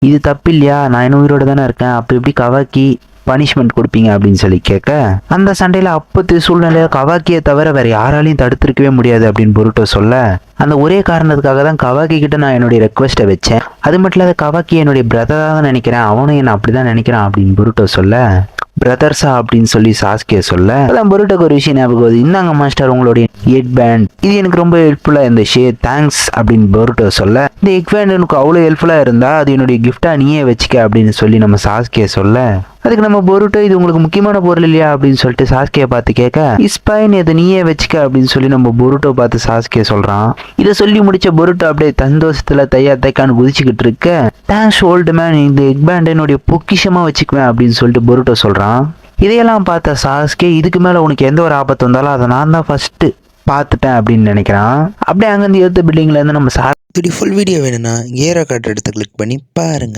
இது தப்பு இல்லையா, நான் இன்னும் உயிரோட தானே இருக்கேன், அப்போ எப்படி கவாக்கி பனிஷ்மெண்ட் கொடுப்பீங்க அப்படின்னு சொல்லி கேட்க, அந்த சண்டையில் அப்பத்து சூழ்நிலையில கவாக்கியை தவிர வேற யாராலையும் தடுத்திருக்கவே முடியாது அப்படின்னு பொருட்டோ சொல்ல, அந்த ஒரே காரணத்துக்காக தான் கவாக்கி கிட்ட நான் என்னுடைய ரெக்வஸ்ட்டை வச்சேன். அது மட்டும் இல்லாத கவாக்கி என்னுடைய பிரதராக தான் நினைக்கிறேன், அவனும் என்ன அப்படிதான் நினைக்கிறான் அப்படின்னு பொருட்டோ சொல்ல, பிரதர்ஸா அப்படின்னு சொல்லி சாஸ்கே சொல்ல, அதான் பொருட்டோக்கு ஒரு விஷயம் ஞாபகம் வருது. இந்தாங்க மாஸ்டர் உங்களுடைய ஹெட் பேண்ட், இது எனக்கு ரொம்ப ஹெல்ப்ஃபுல்லாக இருந்துச்சு, தேங்க்ஸ் அப்படின்னு பொருட்டோ சொல்ல, இந்த ஹெட் பேண்ட் எனக்கு அவ்வளோ ஹெல்ப்ஃபுல்லாக இருந்தா அது என்னுடைய கிஃப்டா நீயே வச்சுக்க அப்படின்னு சொல்லி நம்ம சாஸ்கே சொல்ல, அதுக்கு நம்ம பொருட்டோ இது உங்களுக்கு முக்கியமான பொருள் இல்லையா அப்படின்னு சொல்லிட்டு சாஸ்கே பார்த்து கேட்க, இஸ்பைன் இதை நீயே வச்சுக்க அப்படின்னு சொல்லி நம்ம பொருட்டோ பார்த்து சாஸ்கே சொல்றான். இதை சொல்லி முடிச்ச பொருட்டோ அப்படியே சந்தோஷத்துல தைக்கான்னு குதிச்சுக்கிட்டு இருக்க, தேங்க்ஸ் ஓல்டு மேன், இந்த எக் பேண்ட் என்னுடைய பொக்கிஷமா வச்சுக்குவேன் அப்படின்னு சொல்லிட்டு பொருட்டோ சொல்றான். இதையெல்லாம் பார்த்த சாஸ்கே, இதுக்கு மேல உனக்கு எந்த ஒரு ஆபத்து வந்தாலும் அதை நான் தான் ஃபர்ஸ்ட் பார்த்துட்டேன் அப்படின்னு நினைக்கிறான். அப்படியே அங்கேருந்து எடுத்த பில்டிங்ல இருந்து நம்ம இப்படி ஃபுல் வீடியோ வேணும்னா ஏரோ கார்டு எடுத்து கிளிக் பண்ணி பாருங்க.